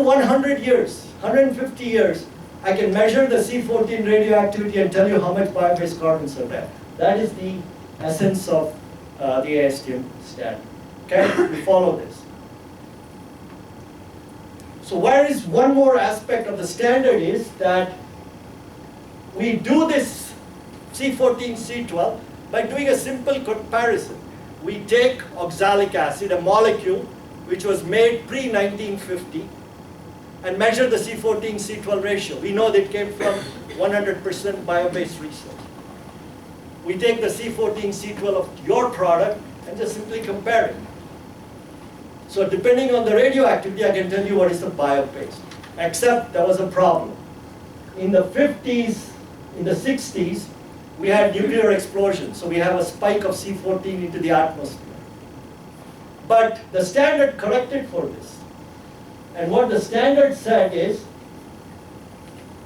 100 years, 150 years, I can measure the C14 radioactivity and tell you how much bio-based carbons are there. That is the essence of the ASTM standard. Okay, we follow this. So where is one more aspect of the standard is that we do this C14, C12 by doing a simple comparison. We take oxalic acid, a molecule which was made pre-1950, and measure the C14, C12 ratio. We know that it came from 100% bio-based research. We take the C14, C12 of your product and just simply compare it. So depending on the radioactivity, I can tell you what is the bio-based. Except there was a problem. In the 50s, in the 60s, we had nuclear explosion. So we have a spike of C14 into the atmosphere. But the standard corrected for this. And what the standard said is,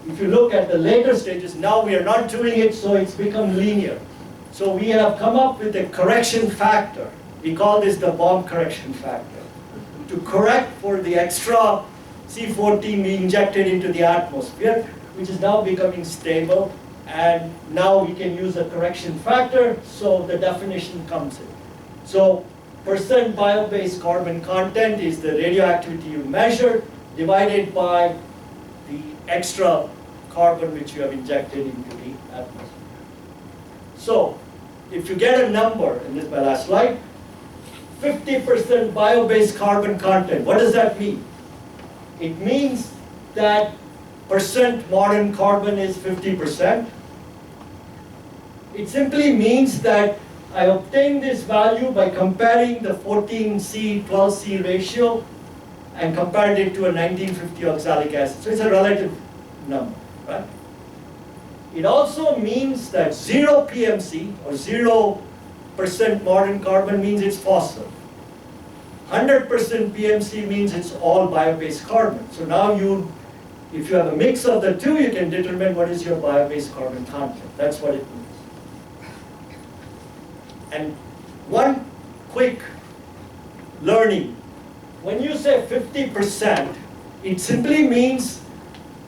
if you look at the later stages, now we are not doing it, so it's become linear. So we have come up with a correction factor. We call this the bomb correction factor. To correct for the extra C14 we injected into the atmosphere, which is now becoming stable. And now we can use a correction factor, so the definition comes in. So percent bio-based carbon content is the radioactivity you measure divided by the extra carbon which you have injected into the atmosphere. So if you get a number, and this is my last slide, 50% bio-based carbon content, what does that mean? It means that percent modern carbon is 50%. It simply means that I obtained this value by comparing the 14C, 12C ratio and compared it to a 1950 oxalic acid. So it's a relative number, right? It also means that 0 PMC or 0% modern carbon means it's fossil. 100% PMC means it's all bio-based carbon. So now if you have a mix of the two, you can determine what is your bio-based carbon content. That's what it means. And one quick learning. When you say 50%, it simply means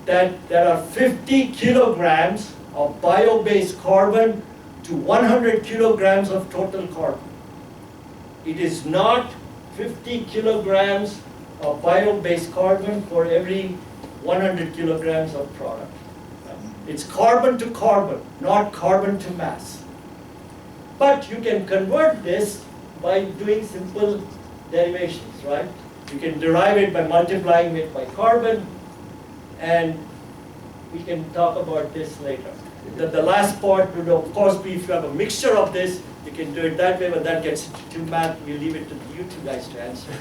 that there are 50 kilograms of bio-based carbon to 100 kilograms of total carbon. It is not 50 kilograms of bio-based carbon for every 100 kilograms of product. It's carbon to carbon, not carbon to mass. But you can convert this by doing simple derivations, right? You can derive it by multiplying it by carbon, and we can talk about this later. The last part would of course be if you have a mixture of this, you can do it that way, but that gets into math. We leave it to you two guys to answer.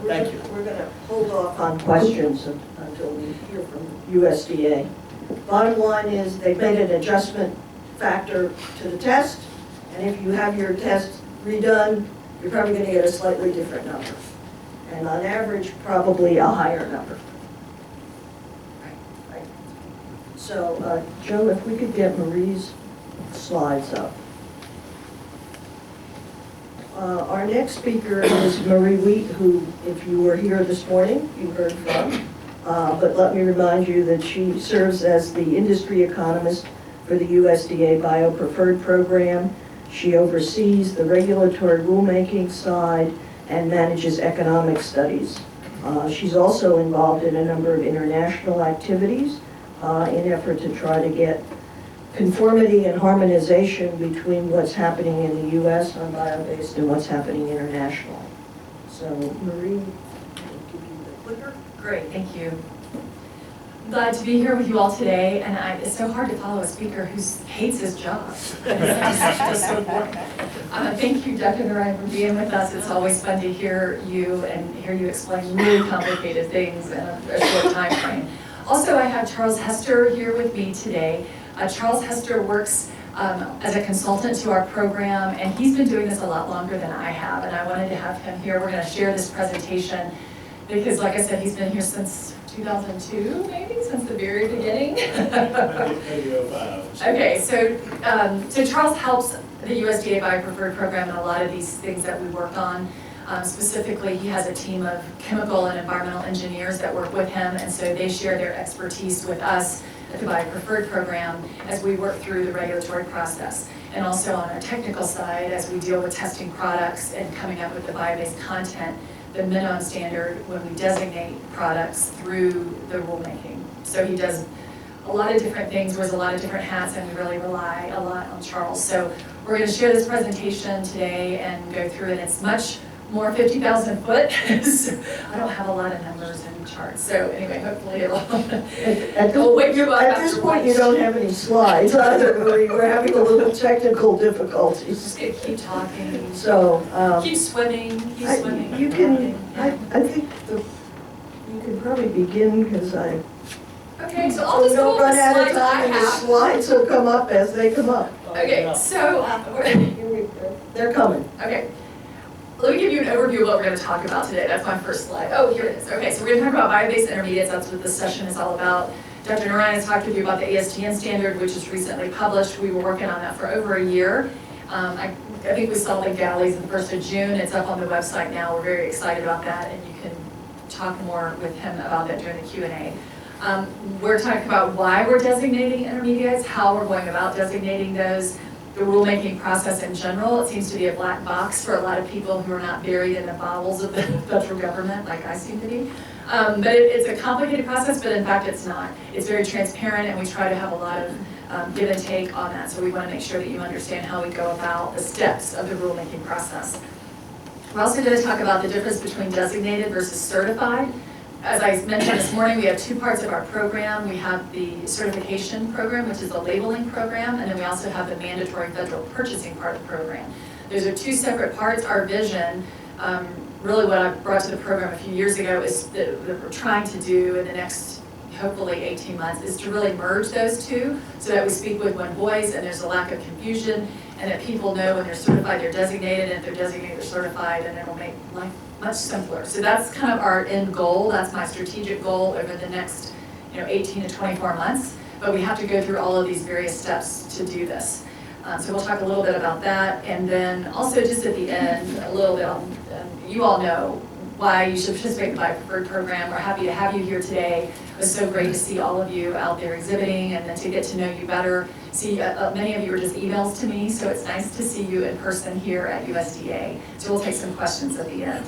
Thank you. We're going to hold off on questions until we hear from USDA. Bottom line is they've made an adjustment factor to the test, and if you have your test redone, you're probably going to get a slightly different number. And on average, probably a higher number. Right. So, Joe, if we could get Marie's slides up. Our next speaker is Marie Wheat, who, if you were here this morning, you heard from. But let me remind you that she serves as the industry economist for the USDA BioPreferred program. She oversees the regulatory rulemaking side and manages economic studies. She's also involved in a number of international activities in effort to try to get conformity and harmonization between what's happening in the U.S. on bio-based and what's happening internationally. So, Marie, I'll give you the clicker. Great, thank you. Glad to be here with you all today, and it's so hard to follow a speaker who hates his job. It's so boring. Thank you, Dr. Narayan, for being with us. It's always fun to hear you and hear you explain really complicated things in a short time frame. Also, I have Charles Hester here with me today. Charles Hester works as a consultant to our program, and he's been doing this a lot longer than I have, and I wanted to have him here. We're going to share this presentation because, like I said, he's been here since 2002, maybe, since the very beginning. Okay, so Charles helps the USDA BioPreferred program in a lot of these things that we work on. Specifically, he has a team of chemical and environmental engineers that work with him, and so they share their expertise with us at the BioPreferred program as we work through the regulatory process. And also on our technical side, as we deal with testing products and coming up with the bio-based content, the minimum standard when we designate products through the rulemaking. So he does a lot of different things, wears a lot of different hats, and we really rely a lot on Charles. So we're going to share this presentation today and go through it. It's much more 50,000 foot. So I don't have a lot of numbers and charts. So anyway, hopefully it'll at this point, you don't have any slides either, Marie. We're having a little technical difficulties. Just gonna keep talking. So keep swimming. Keep swimming. You can. I think you can probably begin because I. Okay, so I'll just go over run the out of slides I time, and the have. slides will come up as they come up. Okay, so They're coming. okay. Let me give you an overview of what we're going to talk about today. That's my first slide. Oh, here it is. Okay, so we're going to talk about bio-based intermediates. That's what this session is all about. Dr. Narayan has talked with you about the ASTM standard, which is recently published. We were working on that for over a year. I think we saw the galleys on the 1st of June. It's up on the website now. We're very excited about that, and you can talk more with him about that during the Q&A. We're talking about why we're designating intermediates, how we're going about designating those, the rulemaking process in general. It seems to be a black box for a lot of people who are not buried in the bowels of the federal government like I seem to be. But it's a complicated process, but in fact it's not. It's very transparent, and we try to have a lot of give and take on that. So we want to make sure that you understand how we go about the steps of the rulemaking process. We're also going to talk about the difference between designated versus certified. As I mentioned this morning, we have two parts of our program. We have the certification program, which is the labeling program, and then we also have the mandatory federal purchasing part of the program. Those are two separate parts. Our vision, really what I brought to the program a few years ago, is that we're trying to do in the next, hopefully 18 months, is to really merge those two so that we speak with one voice and there's a lack of confusion, and that people know when they're certified, they're designated, and if they're designated, they're certified, and it will make life much simpler. So that's kind of our end goal. That's my strategic goal over the next 18 to 24 months. But we have to go through all of these various steps to do this. So we'll talk a little bit about that. And then also just at the end, a little bit on, you all know why you should participate in the BioPreferred program. We're happy to have you here today. It was so great to see all of you out there exhibiting and then to get to know you better. See, many of you are just emails to me, so it's nice to see you in person here at USDA. So we'll take some questions at the end.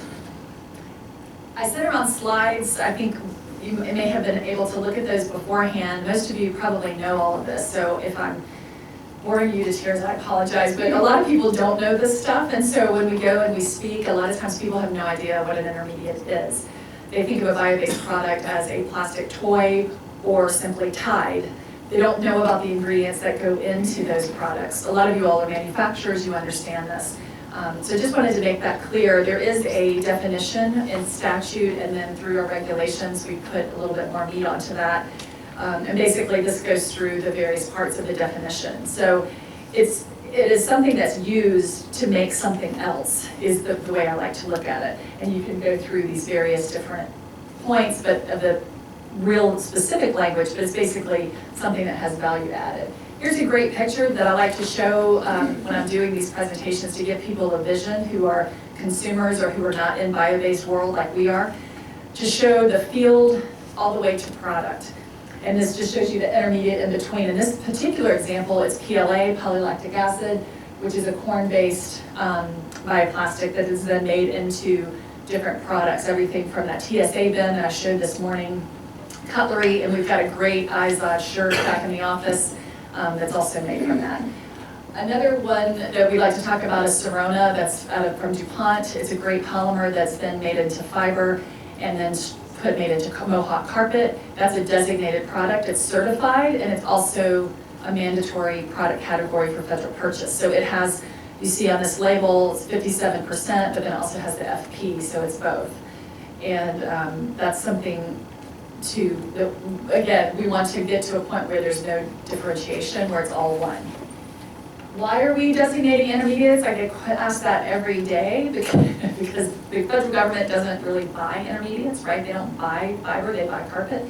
I sent around slides. I think you may have been able to look at those beforehand. Most of you probably know all of this, so if I'm boring you to tears, I apologize, but a lot of people don't know this stuff, and so when we go and we speak, a lot of times people have no idea what an intermediate is. They think of a bio-based product as a plastic toy or simply Tide. They don't know about the ingredients that go into those products. A lot of you all are manufacturers, you understand this. So just wanted to make that clear. There is a definition in statute, and then through our regulations, we put a little bit more meat onto that. And basically, this goes through the various parts of the definition. So it is something that's used to make something else, is the way I like to look at it. And you can go through these various different points, but of the real specific language, but it's basically something that has value added. Here's a great picture that I like to show when I'm doing these presentations to give people a vision who are consumers or who are not in bio-based world like we are, to show the field all the way to product. And this just shows you the intermediate in between. In this particular example, it's PLA, polylactic acid, which is a corn-based bioplastic that is then made into different products, everything from that TSA bin that I showed this morning, cutlery, and we've got a great Izod shirt back in the office that's also made from that. Another one that we like to talk about is Sorona, that's from DuPont. It's a great polymer that's then made into fiber and then made into Mohawk carpet. That's a designated product. It's certified, and it's also a mandatory product category for federal purchase. So it has, you see on this label, it's 57%, but then it also has the FP, so it's both. And that's something again, we want to get to a point where there's no differentiation, where it's all one. Why are we designating intermediates? I get asked that every day because the federal government doesn't really buy intermediates, right? They don't buy fiber, they buy carpet.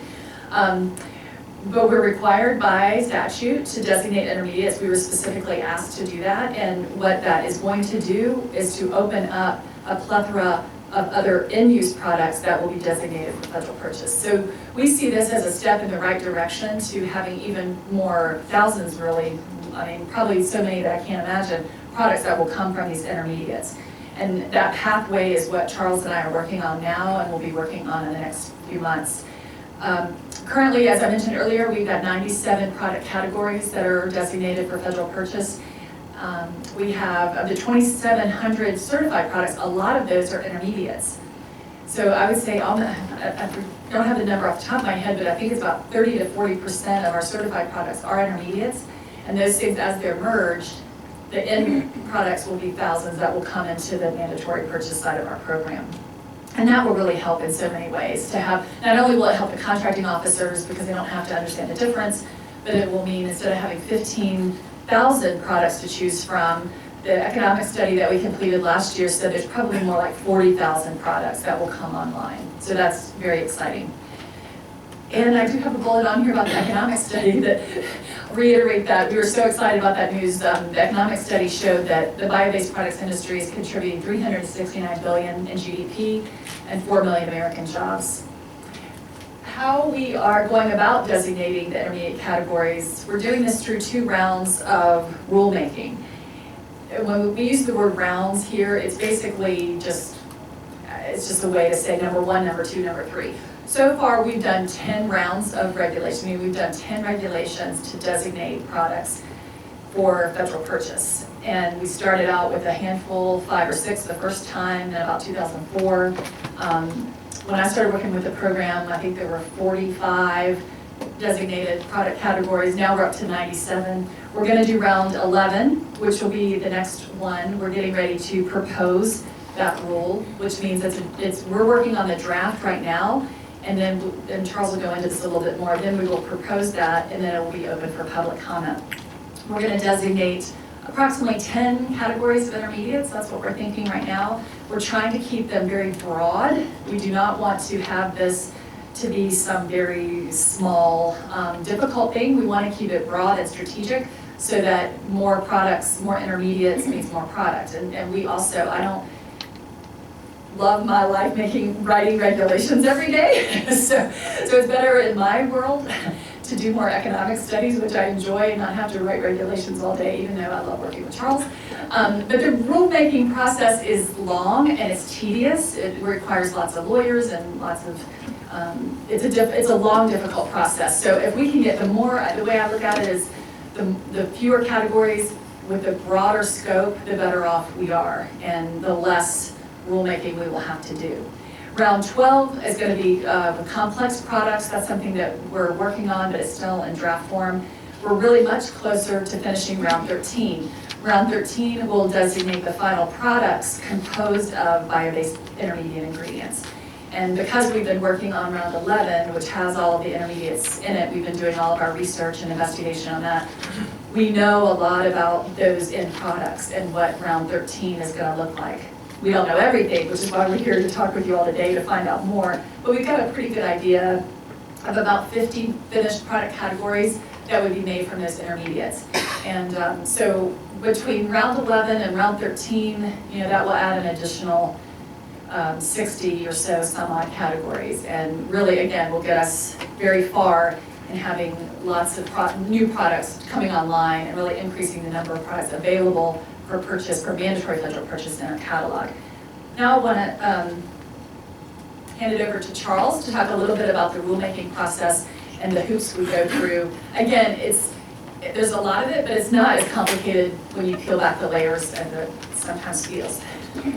But we're required by statute to designate intermediates. We were specifically asked to do that, and what that is going to do is to open up a plethora of other end-use products that will be designated for federal purchase. So we see this as a step in the right direction to having even more, thousands really, I mean, probably so many that I can't imagine, products that will come from these intermediates. And that pathway is what Charles and I are working on now and we'll be working on in the next few months. Currently, as I mentioned earlier, we've got 97 product categories that are designated for federal purchase. We have, of the 2,700 certified products, a lot of those are intermediates. So I would say, I don't have the number off the top of my head, but I think it's about 30 to 40% of our certified products are intermediates. And those things, as they're merged, the end products will be thousands that will come into the mandatory purchase side of our program. And that will really help in so many ways to have, not only will it help the contracting officers because they don't have to understand the difference, but it will mean instead of having 15,000 products to choose from, the economic study that we completed last year said there's probably more like 40,000 products that will come online. So that's very exciting. And I do have a bullet on here about the economic study that reiterate that. We were so excited about that news. The economic study showed that the bio-based products industry is contributing $369 billion in GDP and 4 million American jobs. How we are going about designating the intermediate categories, we're doing this through 2 rounds of rulemaking. When we use the word rounds here, it's basically just a way to say number 1, number 2, number 3. So far, we've done 10 rounds of regulation. I mean, we've done 10 regulations to designate products for federal purchase. And we started out with a handful, 5 or 6 the first time in about 2004. When I started working with the program, I think there were 45 designated product categories. Now we're up to 97. We're going to do round 11, which will be the next one. We're getting ready to propose that rule, which means we're working on the draft right now. And then Charles will go into this a little bit more. Then we will propose that, and then it will be open for public comment. We're going to designate approximately 10 categories of intermediates. That's what we're thinking right now. We're trying to keep them very broad. We do not want to have this to be some very small, difficult thing. We want to keep it broad and strategic so that more products, more intermediates means more product. And we also, I don't love my life writing regulations every day. so it's better in my world to do more economic studies, which I enjoy, and not have to write regulations all day, even though I love working with Charles. But the rulemaking process is long and it's tedious. It requires lots of lawyers and lots of, it's a long, difficult process. So if we can get the way I look at it is the fewer categories with the broader scope, the better off we are, and the less rulemaking we will have to do. Round 12 is going to be complex products. That's something that we're working on, but it's still in draft form. We're really much closer to finishing round 13. Round 13 will designate the final products composed of bio-based intermediate ingredients. And because we've been working on round 11, which has all of the intermediates in it, we've been doing all of our research and investigation on that. We know a lot about those end products and what round 13 is going to look like. We don't know everything, which is why we're here to talk with you all today to find out more. But we've got a pretty good idea of about 50 finished product categories that would be made from those intermediates. And so between round 11 and round 13, that will add an additional 60 or so some odd categories. And really, again, will get us very far in having lots of new products coming online and really increasing the number of products available for purchase, for mandatory federal purchase in our catalog. Now I want to hand it over to Charles to talk a little bit about the rulemaking process and the hoops we go through. Again, there's a lot of it, but it's not as complicated when you peel back the layers as it sometimes feels.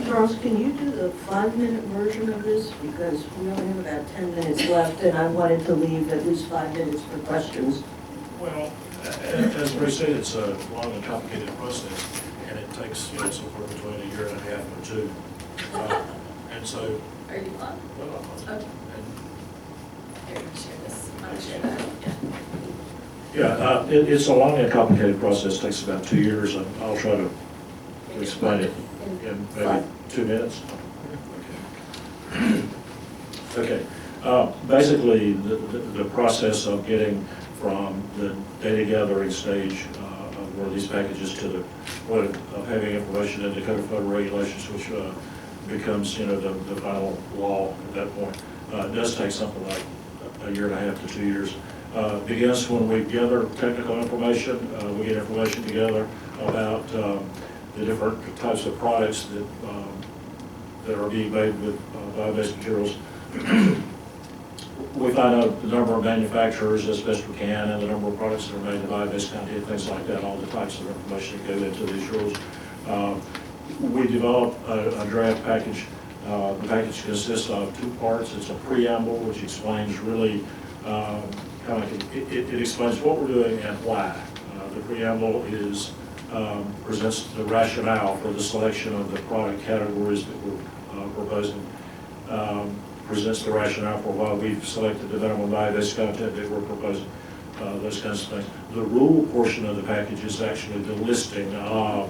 Charles, can you do the 5-minute version of this? Because we only have about 10 minutes left, and I wanted to leave at least 5 minutes for questions. Well, as Bruce said, it's a long and complicated process. And it takes, somewhere between a year and a half or 2. And so. Are you on? Well, Okay. Here, share this. I'm going to share that. It's a long and complicated process. It takes about 2 years, and I'll try to explain it in maybe 2 minutes. Okay. Basically, the process of getting from the data gathering stage of one of these packages to the point of having information in the Code of Federal Regulations, which becomes, the final law at that point. It does take something like a year and a half to 2 years. Begins when we gather technical information, we get information together about the different types of products that are being made with bio-based materials. We find out the number of manufacturers as best we can and the number of products that are made in bio-based content, things like that, all the types of information that go into these rules. We develop a draft package. The package consists of 2 parts. It's a preamble, which explains really, it explains what we're doing and why. The preamble presents the rationale for the selection of the product categories that we're proposing. Presents the rationale for why we've selected the minimum bio-based content that we're proposing, those kinds of things. The rule portion of the package is actually the listing of,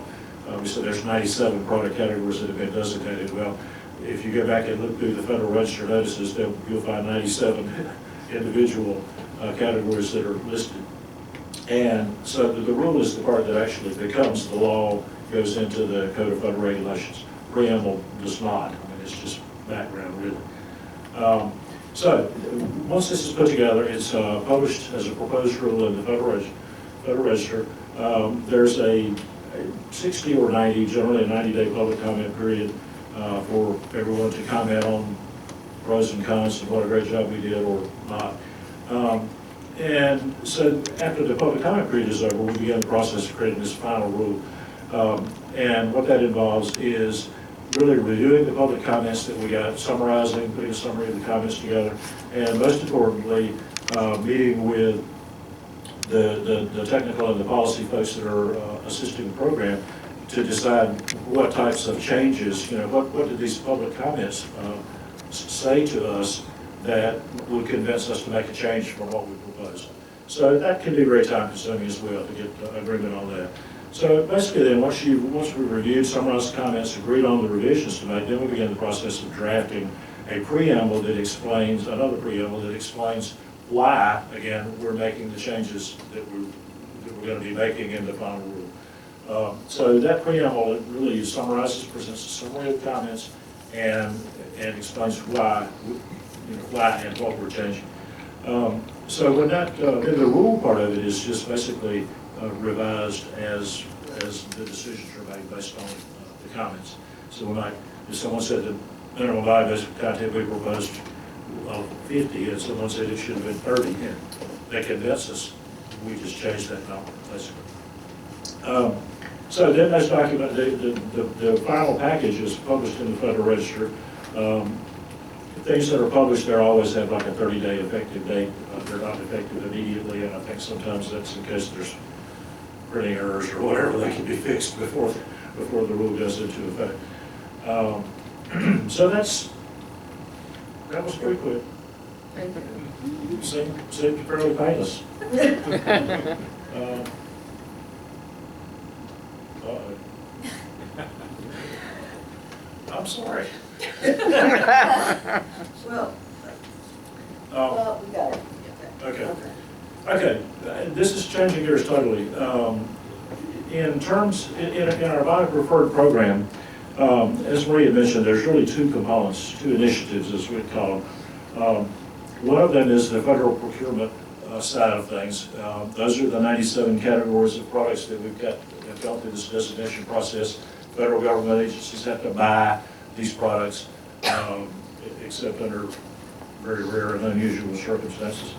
we said there's 97 product categories that have been designated. Well, if you go back and look through the Federal Register notices, you'll find 97 individual categories that are listed. And so the rule is the part that actually becomes the law, goes into the Code of Federal Regulations. Preamble does not. I mean, it's just background, really. So once this is put together, it's published as a proposed rule in the Federal Register. There's a 60 or 90, generally a 90-day public comment period for everyone to comment on pros and cons and what a great job we did or not. And so after the public comment period is over, we begin the process of creating this final rule. And what that involves is really reviewing the public comments that we got, summarizing, putting a summary of the comments together, and most importantly, meeting with the technical and the policy folks that are assisting the program to decide what types of changes, what did these public comments say to us that would convince us to make a change from what we proposed. So that can be very time consuming as well to get agreement on that. So basically then, once we've reviewed, summarized the comments, agreed on the revisions to make, then we begin the process of drafting a preamble that explains, another preamble that explains why, again, we're making the changes that we're going to be making in the final rule. So that preamble, it really summarizes, presents a summary of comments, and explains why, why and what we're changing. So when that, then the rule part of it is just basically revised as the decisions are made based on the comments. So we might, if someone said the minimum bio-based content we proposed 50, and someone said it should have been 30, and they convinced us, we just changed that number, basically. So then that's documented, the final package is published in the Federal Register. Things that are published there always have like a 30-day effective date. They're not effective immediately, and I think sometimes that's in case there's printing errors or whatever, they can be fixed before the rule goes into effect. So that was pretty quick. Thank you. Seemed fairly painless. I'm sorry. Well, we got it. Okay. This is changing gears totally. In our BioPreferred program, as Maria mentioned, there's really 2 components, 2 initiatives, as we call them. One of them is the federal procurement side of things. Those are the 97 categories of products that we've got gone through this designation process. Federal government agencies have to buy these products, except under very rare and unusual circumstances.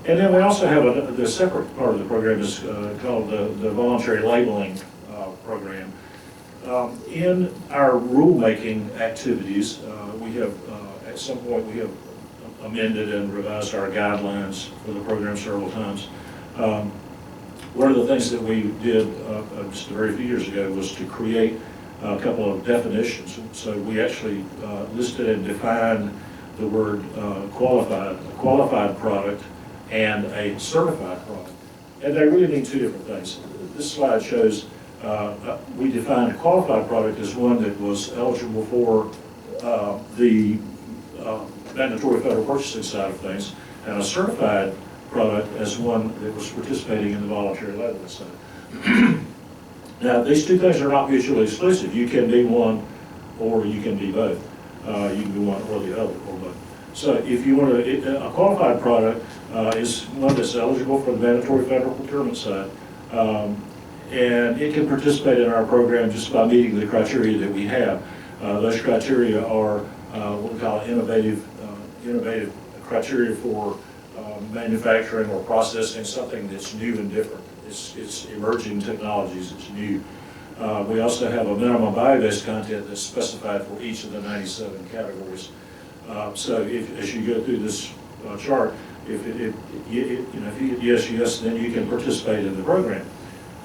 And then we also have the separate part of the program is called the voluntary labeling program. In our rulemaking activities, we have, at some point, we have amended and revised our guidelines for the program several times. One of the things that we did just a very few years ago was to create a couple of definitions. So we actually listed and defined the word qualified product and a certified product. And they really mean 2 different things. This slide shows we defined a qualified product as one that was eligible for the mandatory federal purchasing side of things, and a certified product as one that was participating in the voluntary labeling side. Now, these 2 things are not mutually exclusive. You can be one or you can be both. You can be one or the other, or both. So if you want to, a qualified product is one that's eligible for the mandatory federal procurement side. And it can participate in our program just by meeting the criteria that we have. Those criteria are what we call innovative criteria for manufacturing or processing something that's new and different. It's emerging technologies, it's new. We also have a minimum bio-based content that's specified for each of the 97 categories. So as you go through this chart, if you get yes, then you can participate in the program.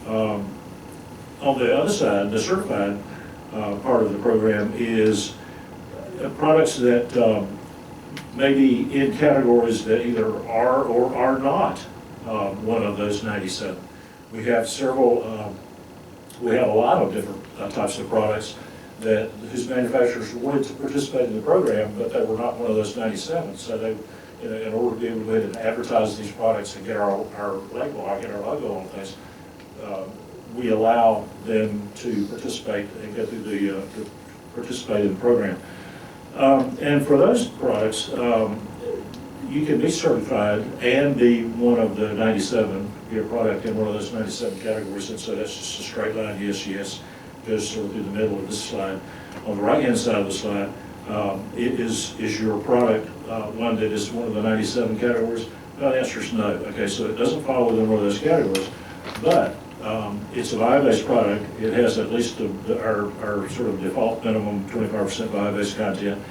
On the other side, the certified part of the program is products that may be in categories that either are or are not one of those 97. We have we have a lot of different types of products whose manufacturers wanted to participate in the program, but they were not one of those 97. So they, in order to be able to go ahead and advertise these products and get our label, get our logo on things, we allow them to participate and go through to participate in the program. And for those products, you can be certified and be one of the 97, get a product in one of those 97 categories, and so that's just a straight line, yes, goes sort of through the middle of this slide. On the right-hand side of the slide, is your product one that is one of the 97 categories? Well, the answer is no. Okay, so it doesn't fall within one of those categories, but it's a bio-based product. It has at least our sort of default minimum 25% bio-based content.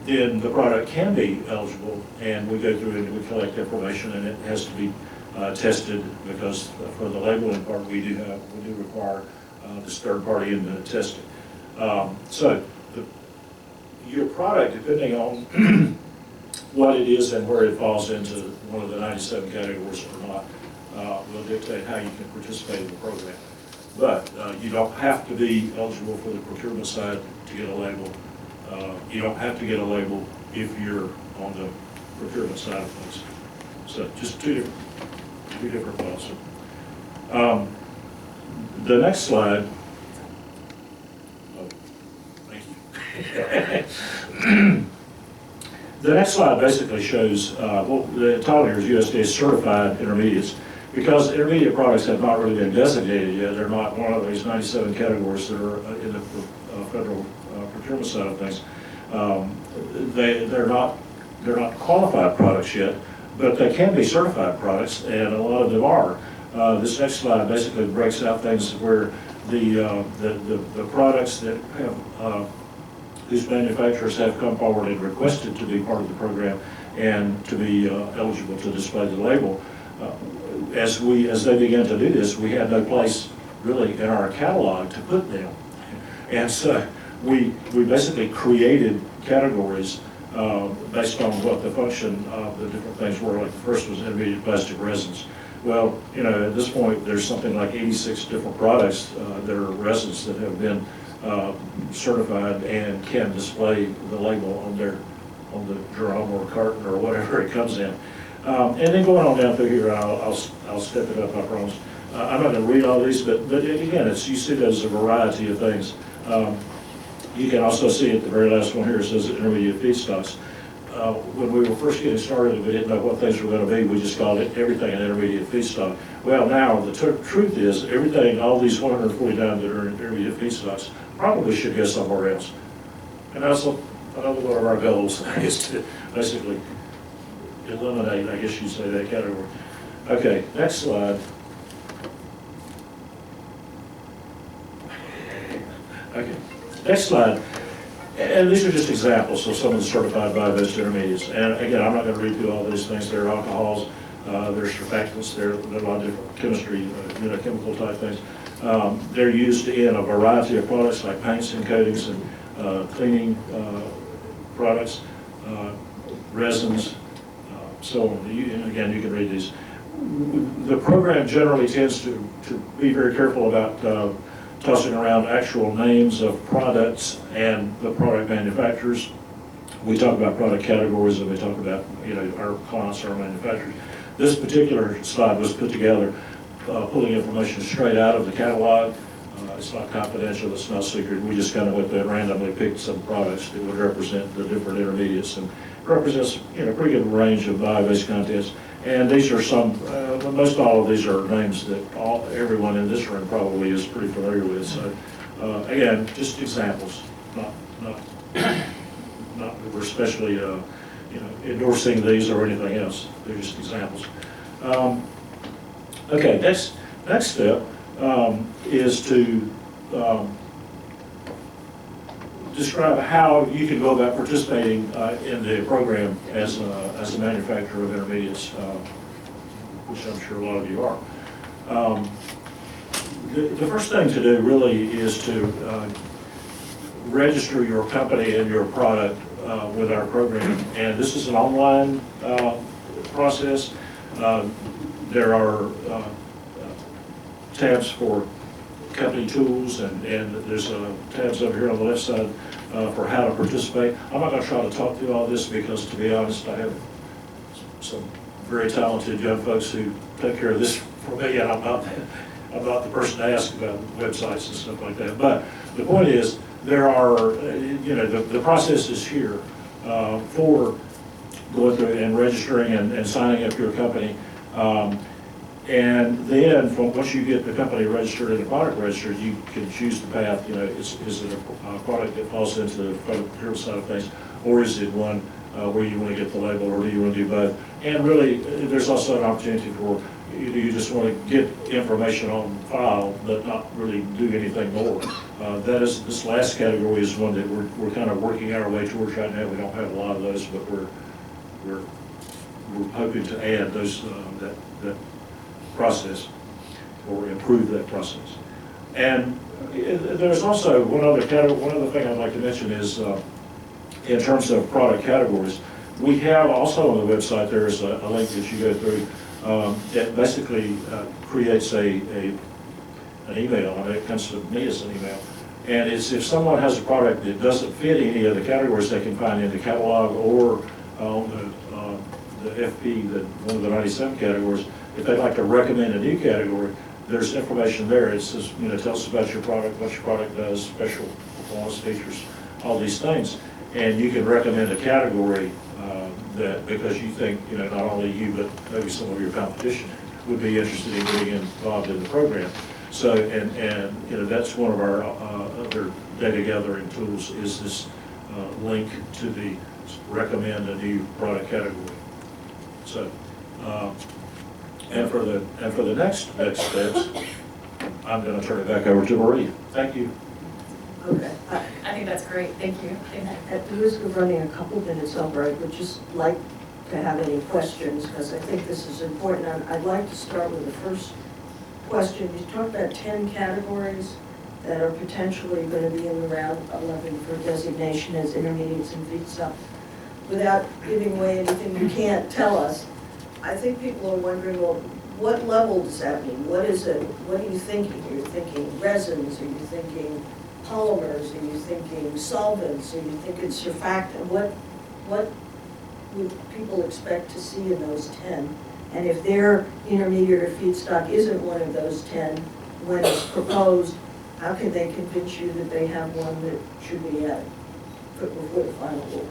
Then the product can be eligible, and we go through and we collect information, and it has to be tested, because for the labeling part we do require this third party in the testing. So your product, depending on what it is and where it falls into one of the 97 categories or not, will dictate how you can participate in the program. But you don't have to be eligible for the procurement side to get a label. You don't have to get a label if you're on the procurement side of things. So just two different thoughts. The next slide. Oh, thank you. The next slide basically shows, well, the title here is USDA certified intermediates. Because intermediate products have not really been designated yet, they're not one of these 97 categories that are in the federal procurement side of things. They're not qualified products yet, but they can be certified products, and a lot of them are. This next slide basically breaks out things where the products that have whose manufacturers have come forward and requested to be part of the program and to be eligible to display the label. As they began to do this, we had no place really in our catalog to put them, and so we basically created categories based on what the function of the different things were. Like the first was intermediate plastic resins. Well, at this point, there's something like 86 different products that are resins that have been certified and can display the label on the drum or carton or whatever it comes in. And then going on down through here, I'll step it up, I promise. I'm not going to read all these, but again, you see that as a variety of things. You can also see at the very last one here, it says intermediate feedstocks. When we were first getting started, we didn't know what things were going to be. We just called it everything an intermediate feedstock. Well, now the truth is, everything, all these 149 that are intermediate feedstocks, probably should go somewhere else. And that's another one of our goals is to basically eliminate, I guess you'd say, that category. Okay, next slide. Okay, next slide. And these are just examples of some of the certified bio-based intermediates. And again, I'm not going to read through all these things. There are alcohols, there's surfactants, there are a lot of different chemistry, chemical type things. They're used in a variety of products like paints and coatings and cleaning products, resins, so on. And again, you can read these. The program generally tends to be very careful about tossing around actual names of products and the product manufacturers. We talk about product categories and we talk about our clients, our manufacturers. This particular slide was put together pulling information straight out of the catalog It's not confidential, it's not secret. We just kind of went there and randomly picked some products that would represent the different intermediates, and represents, you know, a pretty good range of bio-based contents. And these are some, most all of these are names that everyone in this room probably is pretty familiar with. So again, just examples, not that we're especially you know, endorsing these or anything else. They're just examples. Okay, next step is to describe how you can go about participating in the program as a manufacturer of intermediates, which I'm sure a lot of you are. The first thing to do really is to register your company and your product with our program, and this is an online process. There are tabs for company tools, and there's tabs over here on the left side for how to participate. I'm not going to try to talk through all this because, to be honest, I have some very talented young folks who take care of this for me, and I'm not the person to ask about websites and stuff like that. But the point is, there are, you know, the process is here for going through and registering and signing up your company. And then, once you get the company registered and the product registered, you can choose the path. You know, is it a product that falls into the product procurement side of things, or is it one where you want to get the label, or do you want to do both? And really, there's also an opportunity for you just want to get information on file, but not really do anything more. This last category is one that we're kind of working our way towards right now. We don't have a lot of those, but we're hoping to add those that process, or improve that process. And there's also one other thing I'd like to mention is in terms of product categories, we have also on the website, there is a link that you go through that basically creates an email, and it comes to me as an email. And it's if someone has a product that doesn't fit any of the categories they can find in the catalog or on the FP, one of the 97 categories, if they'd like to recommend a new category, there's information there. It says, you know, tell us about your product, what your product does, special performance features, all these things. And you can recommend a category that, because you think, you know, not only you, but maybe some of your competition would be interested in getting involved in the program. So, and you know, that's one of our other data gathering tools, is this link to the recommend a new product category. So, and for the next steps, I'm going to turn it back over to Marie. Thank you. Okay. I think that's great, thank you. At the risk of running a couple minutes over, I would just like to have any questions, because I think this is important. I'd like to start with the first question. You talked about 10 categories that are potentially going to be in the round 11 for designation as intermediates and feedstuff. Without giving away anything you can't tell us, I think people are wondering, well, what level does that mean? What is it? What are you thinking? Are you thinking resins? Are you thinking polymers? Are you thinking solvents? Are you thinking surfactant? What would people expect to see in those 10? And if their intermediate or feedstock isn't one of those 10, when it's proposed, how can they convince you that they have one that should be added before the final rule?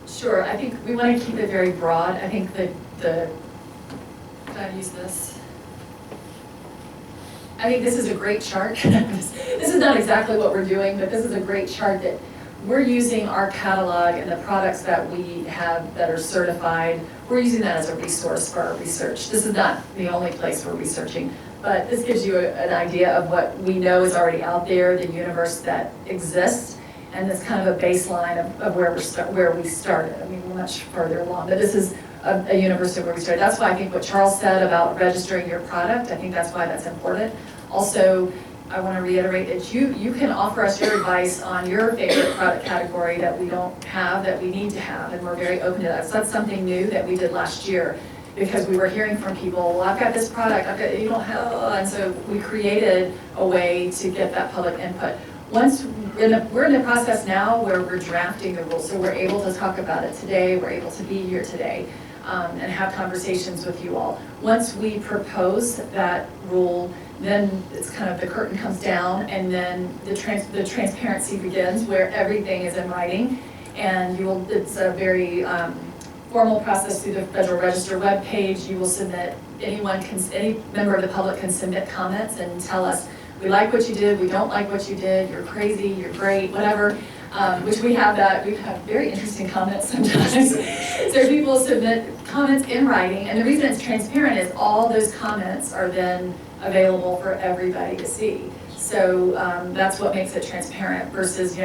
Sure, I think we want to keep it very broad. I think can I use this? I think this is a great chart. This is not exactly what we're doing, but this is a great chart that we're using our catalog and the products that we have that are certified. We're using that as a resource for our research. This is not the only place we're researching, but this gives you an idea of what we know is already out there, the universe that exists. And it's kind of a baseline of where we started. I mean, we're much further along, but this is a universe of where we started. That's why I think what Charles said about registering your product, I think that's why that's important. Also, I want to reiterate that you can offer us your advice on your favorite product category that we don't have, that we need to have, and we're very open to that. So that's something new that we did last year, because we were hearing from people, well, I've got this product, you don't have, and so we created a way to get that public input. Once we're in the process now where we're drafting the rules, so we're able to talk about it today, we're able to be here today. and have conversations with you all. Once we propose that rule, then it's kind of the curtain comes down, and then the transparency begins, where everything is in writing, and it's a very formal process through the Federal Register webpage. You will submit, any member of the public can submit comments and tell us, we like what you did, we don't like what you did, you're crazy, you're great, whatever. Which we have very interesting comments sometimes. So people submit comments in writing, and the reason it's transparent is all those comments are then available for everybody to see. So that's what makes it transparent versus,